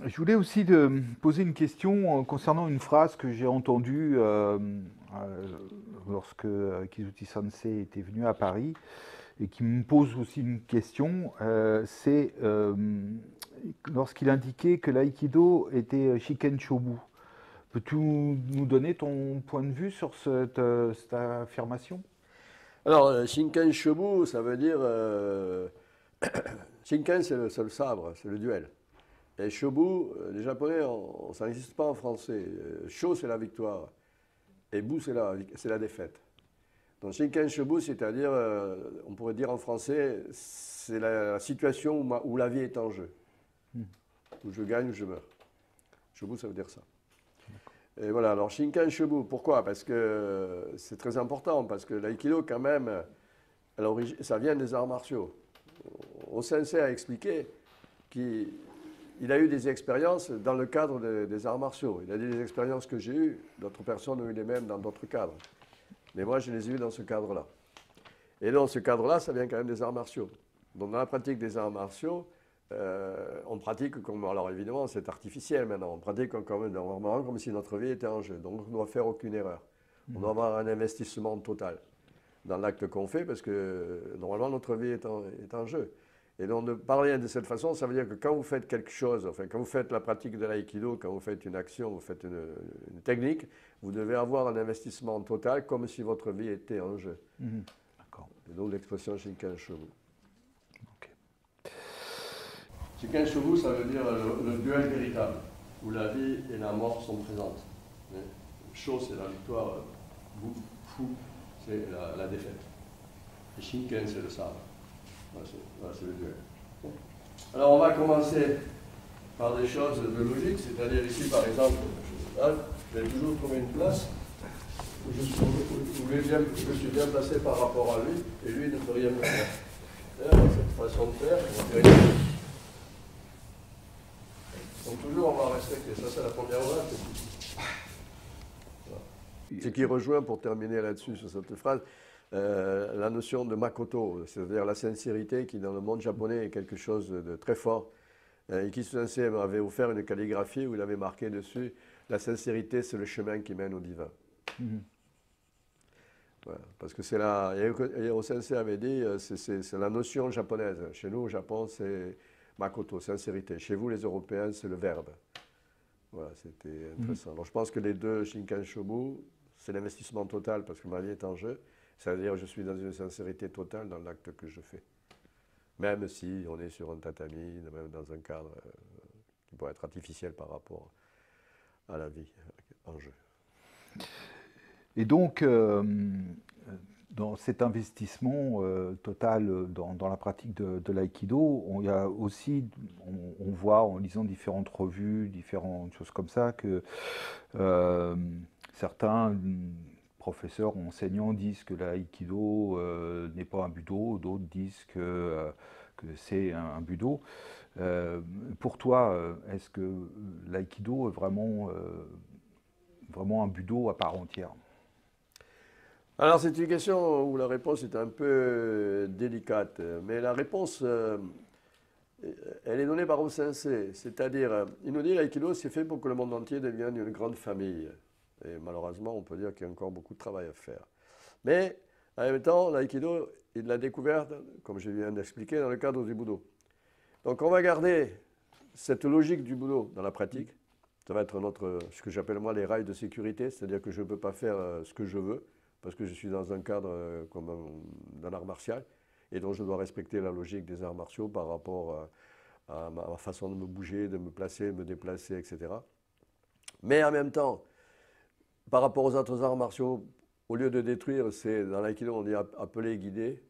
Je voulais aussi poser une question concernant une phrase que j'ai entendue lorsque Kizuti Sensei était venu à Paris et qui me pose aussi une question. C'est lorsqu'il indiquait que l'aïkido était Shiken Shobu. Peux-tu nous donner ton point de vue sur cette affirmation? Alors, Shinken Shobu, ça veut dire. Shinken, c'est le sabre, c'est le duel. Et Shobu, les Japonais, ça n'existe pas en français. Sho, c'est la victoire. Et Bu, c'est la défaite. Donc, Shinken Shobu, c'est-à-dire, on pourrait dire en français, c'est la situation où la vie est en jeu. Où je gagne ou je meurs. Shobu, ça veut dire ça. Et voilà, alors Shinken Shobu, pourquoi? Parce que c'est très important, parce que l'aïkido, quand même, à l'origine, ça vient des arts martiaux. Sensei a expliqué qu'il a eu des expériences dans le cadre des arts martiaux. Il a dit des expériences que j'ai eues, d'autres personnes ont eu les mêmes dans d'autres cadres. Mais moi, je les ai eues dans ce cadre-là. Et dans ce cadre-là, ça vient quand même des arts martiaux. Donc dans la pratique des arts martiaux, on pratique comme, alors évidemment c'est artificiel maintenant, on pratique normalement comme si notre vie était en jeu. Donc on ne doit faire aucune erreur. On doit avoir un investissement total dans l'acte qu'on fait parce que normalement notre vie est en jeu. Et donc de parler de cette façon, ça veut dire que quand vous faites quelque chose, enfin quand vous faites la pratique de l'aïkido, quand vous faites une action, vous faites une technique, vous devez avoir un investissement total comme si votre vie était en jeu. D'accord. Et donc l'expression Shinken Shobu. Ok. Shinken Shobu, ça veut dire le duel véritable, où la vie et la mort sont présentes. Sho, c'est la victoire, Fu, c'est la défaite. Et Shinken, c'est le sabre. Voilà, c'est le duel. Alors on va commencer par des choses de logique, c'est-à-dire ici par exemple, là, j'ai toujours trouvé une place où je suis bien placé par rapport à lui, et lui ne peut rien me faire. Cette façon de faire, on va vérifier. Donc toujours on va respecter, ça c'est la première loi. Voilà. Ce qui rejoint, pour terminer là-dessus, sur cette phrase, la notion de makoto, c'est-à-dire la sincérité qui dans le monde japonais est quelque chose de très fort. Ikisu Sensei m'avait offert une calligraphie où il avait marqué dessus « La sincérité, c'est le chemin qui mène au divin ». Voilà, parce que c'est là, et Sensei avait dit, c'est la notion japonaise. Chez nous, au Japon, c'est makoto, sincérité. Chez vous, les Européens, c'est le verbe. Voilà, c'était intéressant. Alors, je pense que les deux, Shinken Shobu, c'est l'investissement total parce que ma vie est en jeu. C'est-à-dire que je suis dans une sincérité totale dans l'acte que je fais. Même si on est sur un tatami, même dans un cadre qui pourrait être artificiel par rapport à la vie en jeu. Et donc, dans cet investissement total dans la pratique de l'aïkido, il y a aussi, on voit en lisant différentes revues, différentes choses comme ça, que certains professeurs ou enseignants disent que l'aïkido n'est pas un budo, d'autres disent que c'est un budo. Pour toi, est-ce que l'aïkido est vraiment un budo à part entière? Alors c'est une question où la réponse est un peu délicate, mais la réponse, elle est donnée par Sensei, c'est-à-dire, il nous dit l'aïkido c'est fait pour que le monde entier devienne une grande famille. Et malheureusement, on peut dire qu'il y a encore beaucoup de travail à faire. Mais en même temps, l'aïkido, il l'a découvert, comme je viens d'expliquer, dans le cadre du budo. Donc on va garder cette logique du budo dans la pratique. Ça va être ce que j'appelle moi les rails de sécurité, c'est-à-dire que je ne peux pas faire ce que je veux, parce que je suis dans un cadre comme d'un art martial, et donc je dois respecter la logique des arts martiaux par rapport à ma façon de me bouger, de me placer, de me déplacer, etc. Mais en même temps, par rapport aux autres arts martiaux, au lieu de détruire, c'est dans l'aïkido on dit appeler, guider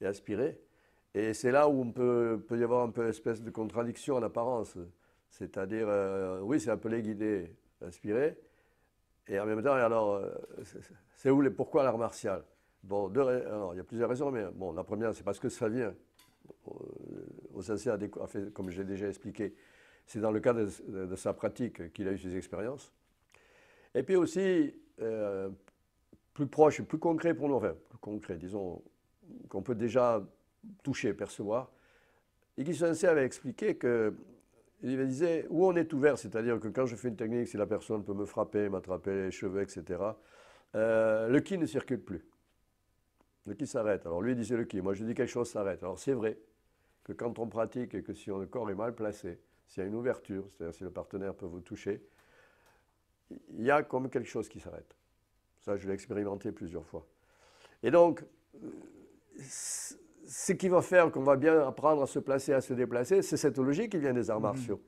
et aspirer. Et c'est là où on peut y avoir un peu une espèce de contradiction en apparence. C'est-à-dire, oui, c'est appeler, guider, aspirer. Et en même temps, alors, pourquoi l'art martial? Bon, alors, il y a plusieurs raisons, mais bon, la première, c'est parce que ça vient. Sensei a fait, comme j'ai déjà expliqué, c'est dans le cadre de sa pratique qu'il a eu ses expériences. Et puis aussi, plus proche, plus concret pour nous, enfin, plus concret, disons, qu'on peut déjà toucher, percevoir. Ikisu Sensei avait expliqué que il me disait, où on est ouvert, c'est-à-dire que quand je fais une technique, si la personne peut me frapper, m'attraper les cheveux, etc., le ki ne circule plus. Le ki s'arrête. Alors lui, il disait le ki. Moi, je dis quelque chose s'arrête. Alors c'est vrai que quand on pratique et que si le corps est mal placé, s'il y a une ouverture, c'est-à-dire si le partenaire peut vous toucher, il y a comme quelque chose qui s'arrête. Ça, je l'ai expérimenté plusieurs fois. Et donc, ce qui va faire qu'on va bien apprendre à se placer, à se déplacer, c'est cette logique qui vient des arts martiaux.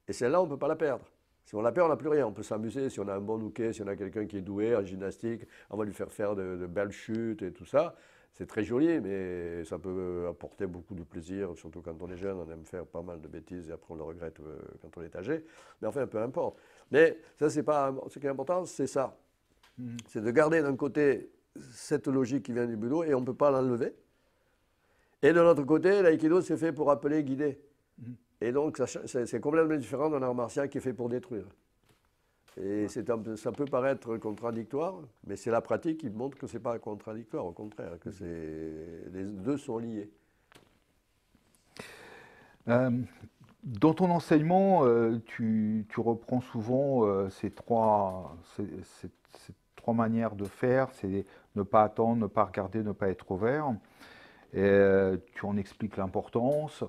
Et celle-là, on ne peut pas la perdre. Si on la perd, on n'a plus rien. On peut s'amuser. Si on a un bon hooké, si on a quelqu'un qui est doué en gymnastique, on va lui faire faire de belles chutes et tout ça. C'est très joli, mais ça peut apporter beaucoup de plaisir, surtout quand on est jeune. On aime faire pas mal de bêtises et après on le regrette quand on est âgé. Mais enfin, peu importe. Mais ça, c'est pas ce qui est important, c'est ça. C'est de garder d'un côté cette logique qui vient du budo et on ne peut pas l'enlever. Et de l'autre côté, l'aïkido, c'est fait pour appeler, guider. Et donc, c'est complètement différent d'un art martial qui est fait pour détruire. Et ça peut paraître contradictoire, mais c'est la pratique qui montre que ce n'est pas contradictoire, au contraire, que les deux sont liés. Dans ton enseignement, tu reprends souvent ces trois manières de faire, c'est ne pas attendre, ne pas regarder, ne pas être ouvert. Et, tu en expliques l'importance.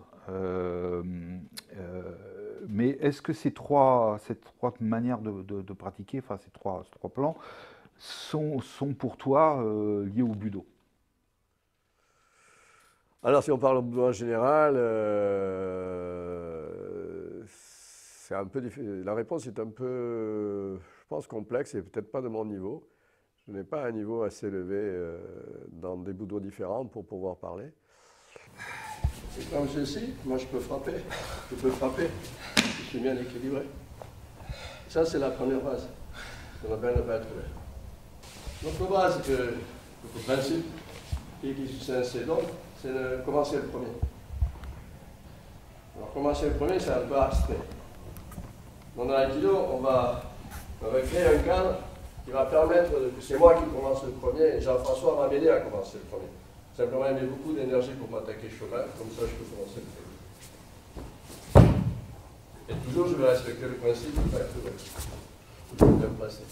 Mais est-ce que ces trois manières de pratiquer, enfin ces trois plans, sont pour toi liés au budo? Alors, si on parle au budo en général, c'est un peu difficile. La réponse est un peu, je pense, complexe et peut-être pas de mon niveau. Je n'ai pas un niveau assez élevé dans des budos différents pour pouvoir parler. Et comme ceci, moi je peux frapper, je suis bien équilibré. Ça c'est la première base, qu'on appelle ne pas être ouvert. L'autre base, le principe, c'est donc, c'est de commencer le premier. Alors commencer le premier, c'est un peu abstrait. Dans l'aïkido, on va créer un cadre qui va permettre que c'est moi qui commence le premier et Jean-François va m'aider à commencer le premier. Simplement, il met beaucoup d'énergie pour m'attaquer cheval, comme ça je peux commencer le premier. Et toujours, je vais respecter le principe de ne pas être ouvert. Je peux bien me placer.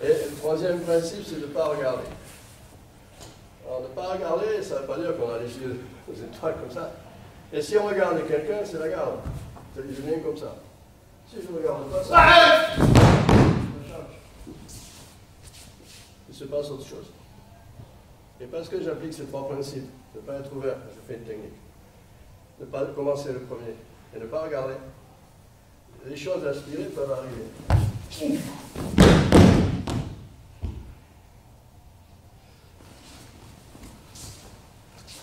Et le troisième principe, c'est de ne pas regarder. Alors, ne pas regarder, ça ne veut pas dire qu'on a les yeux aux étoiles comme ça. Et si on regarde quelqu'un, c'est la garde. Je viens comme ça. Si je ne regarde pas, ça change. Il se passe autre chose. Et parce que j'applique ces trois principes, ne pas être ouvert quand je fais une technique, ne pas commencer le premier et ne pas regarder, les choses aspirées peuvent arriver.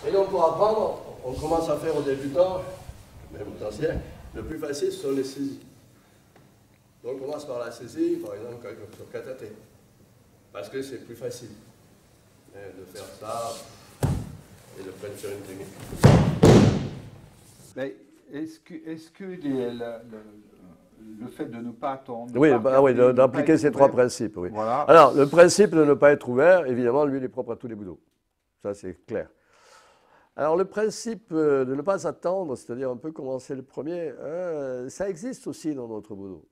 Et donc pour apprendre, on commence à faire aux débutants, même aux anciens, le plus facile ce sont les saisies. Donc on commence par la saisie, par exemple sur kataté, parce que c'est plus facile de faire ça et de prendre sur une technique. Mais est-ce que le fait de ne pas attendre... Oui, d'appliquer ces trois principes. Oui. Voilà. Alors, le principe de ne pas être ouvert, évidemment, lui, il est propre à tous les budos. Ça, c'est clair. Alors, le principe de ne pas attendre, c'est-à-dire un peu commencer le premier, ça existe aussi dans notre budo.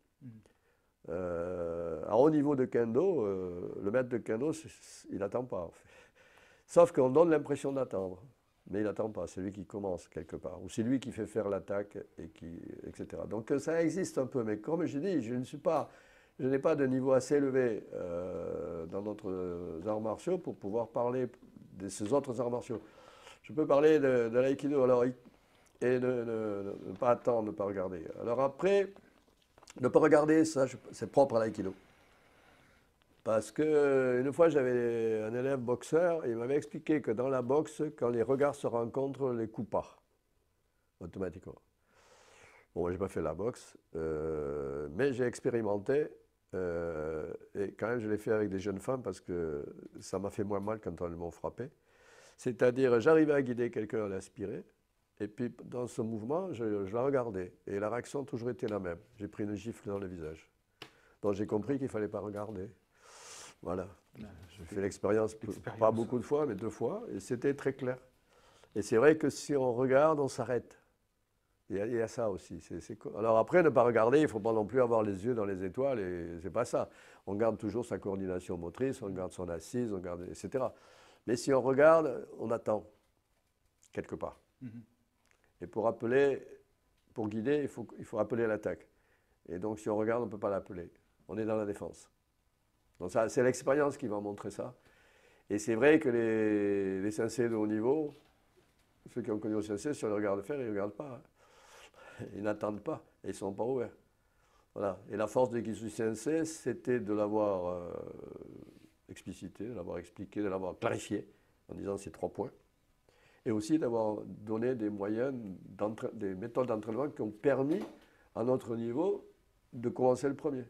À haut niveau de kendo, le maître de kendo, il n'attend pas. En fait. Sauf qu'on donne l'impression d'attendre, mais il n'attend pas. C'est lui qui commence quelque part, ou c'est lui qui fait faire l'attaque, etc. Donc ça existe un peu, mais comme je dis, je n'ai pas de niveau assez élevé dans notre arts martiaux pour pouvoir parler de ces autres arts martiaux. Je peux parler de l'aïkido, alors, et ne pas attendre, ne pas regarder. Alors après, ne pas regarder, ça, c'est propre à l'aïkido. Parce qu'une fois, j'avais un élève boxeur, et il m'avait expliqué que dans la boxe, quand les regards se rencontrent, les coups partent, automatiquement. Bon, je n'ai pas fait la boxe, mais j'ai expérimenté, et quand même, je l'ai fait avec des jeunes femmes parce que ça m'a fait moins mal quand elles m'ont frappé. C'est-à-dire, j'arrivais à guider quelqu'un à l'aspirer, et puis dans ce mouvement, je la regardais, et la réaction a toujours été la même. J'ai pris une gifle dans le visage. Donc j'ai compris qu'il ne fallait pas regarder. Voilà. J'ai fait l'expérience, pas beaucoup de fois, mais 2 fois, et c'était très clair. Et c'est vrai que si on regarde, on s'arrête. Il y a ça aussi. Alors après, ne pas regarder, il ne faut pas non plus avoir les yeux dans les étoiles, et c'est pas ça. On garde toujours sa coordination motrice, on garde son assise, on garde, etc. Mais si on regarde, on attend, quelque part. Et pour guider, il faut appeler à l'attaque. Et donc si on regarde, on ne peut pas l'appeler. On est dans la défense. Donc c'est l'expérience qui va montrer ça. Et c'est vrai que les sensei de haut niveau, ceux qui ont connu au sensei, si on les regarde faire, ils ne regardent pas. Hein. Ils n'attendent pas, et ils ne sont pas ouverts. Voilà. Et la force de Gisui Sensei, c'était de l'avoir explicité, de l'avoir expliqué, de l'avoir clarifié, en disant ces 3 points. Et aussi d'avoir donné des moyens, des méthodes d'entraînement qui ont permis, à notre niveau, de commencer le premier.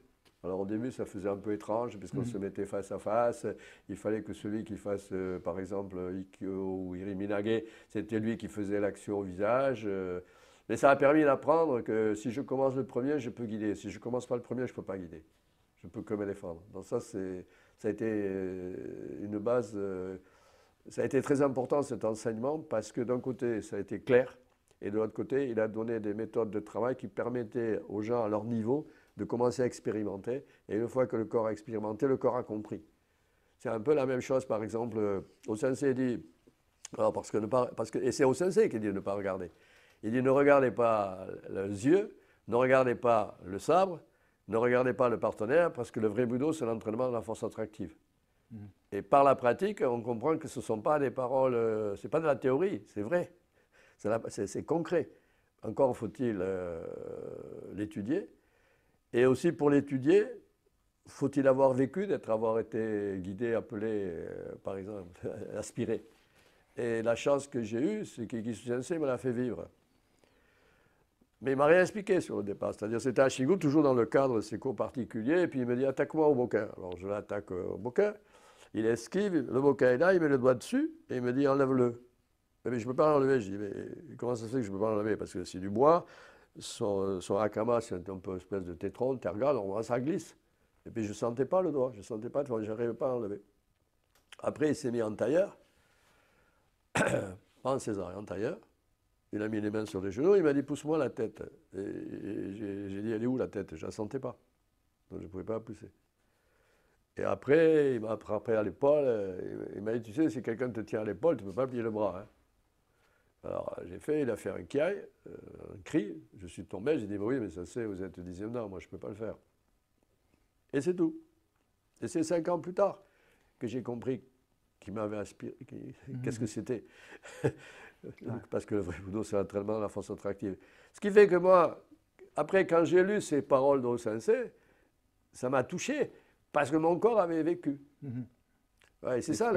Alors au début, ça faisait un peu étrange, puisqu'on se mettait face à face. Il fallait que celui qui fasse, par exemple, Ikkyo ou Iriminage, c'était lui qui faisait l'action au visage. Mais ça a permis d'apprendre que si je commence le premier, je peux guider. Si je ne commence pas le premier, je ne peux pas guider. Je ne peux que me défendre. Donc ça a été une base... ça a été très important cet enseignement parce que d'un côté, ça a été clair et de l'autre côté, il a donné des méthodes de travail qui permettaient aux gens à leur niveau de commencer à expérimenter. Et une fois que le corps a expérimenté, le corps a compris. C'est un peu la même chose, par exemple, au sensei dit, alors et c'est au sensei qui dit de ne pas regarder. Il dit ne regardez pas les yeux, ne regardez pas le sabre, ne regardez pas le partenaire, parce que le vrai budo, c'est l'entraînement de la force attractive. Et par la pratique, on comprend que ce ne sont pas des paroles, ce n'est pas de la théorie, c'est vrai, c'est concret. Encore faut-il l'étudier. Et aussi pour l'étudier, faut-il avoir vécu, avoir été guidé, appelé, par exemple, aspiré. Et la chance que j'ai eue, c'est que Gisui Sensei me l'a fait vivre. Mais il ne m'a rien expliqué sur le départ. C'est-à-dire c'était à Shigu, toujours dans le cadre de ses cours particuliers, et puis il me dit attaque-moi au boquin. Alors je l'attaque au boquin. Il esquive, le boquin est là, il met le doigt dessus et il me dit enlève-le. Mais je ne peux pas l'enlever. Je dis mais comment ça se fait que je ne peux pas l'enlever? Parce que c'est du bois, son hakama c'est un peu une espèce de tétron, tergal, ça glisse. Et puis je ne sentais pas le doigt, je ne sentais pas, je n'arrivais pas à l'enlever. Après il s'est mis en tailleur, pas en césar, en tailleur. Il a mis les mains sur les genoux, il m'a dit pousse-moi la tête. Et j'ai dit elle est où la tête? Je ne la sentais pas. Donc je ne pouvais pas la pousser. Et après, il m'a frappé à l'épaule, il m'a dit, tu sais, si quelqu'un te tient à l'épaule, tu ne peux pas plier le bras. Hein. Alors j'ai fait, il a fait un kiai, un cri, je suis tombé, j'ai dit, bah oui, mais ça c'est, vous êtes 10e dan, moi je ne peux pas le faire. Et c'est tout. Et c'est 5 ans plus tard que j'ai compris qu'il m'avait aspiré, qu'est-ce que c'était. Parce que le vrai budo, c'est l'entraînement de la force attractive. Ce qui fait que moi, après, quand j'ai lu ces paroles d'O Sensei, ça m'a touché. Parce que mon corps avait vécu. Ouais, c'est ça,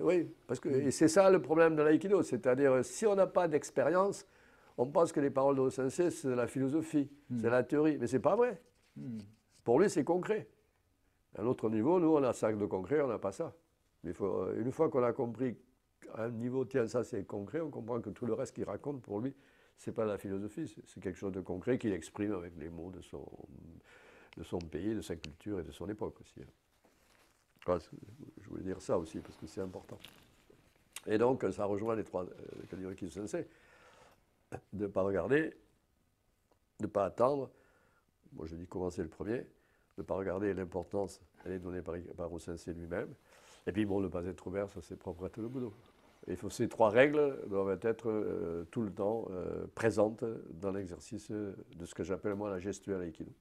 oui, parce que et c'est ça le problème de l'aïkido, c'est-à-dire si on n'a pas d'expérience, on pense que les paroles de Sensei, c'est de la philosophie, c'est la théorie, mais c'est pas vrai. Pour lui, c'est concret. À un autre niveau, nous, on a ça de concret, on n'a pas ça. Mais une fois qu'on a compris à un niveau, tiens, ça c'est concret, on comprend que tout le reste qu'il raconte, pour lui, c'est pas de la philosophie, c'est quelque chose de concret qu'il exprime avec les mots de son pays, de sa culture et de son époque aussi. Enfin, je voulais dire ça aussi, parce que c'est important. Et donc, ça rejoint les 3 que dit Gisui Sensei, de ne pas regarder, de ne pas attendre. Moi, je dis commencer le premier, de ne pas regarder l'importance, elle est donnée par Gisui Sensei lui-même. Et puis, bon, ne pas être ouvert, ça c'est propre à tout le budo. Et ces 3 règles doivent être tout le temps présentes dans l'exercice de ce que j'appelle moi la gestuelle Aikido.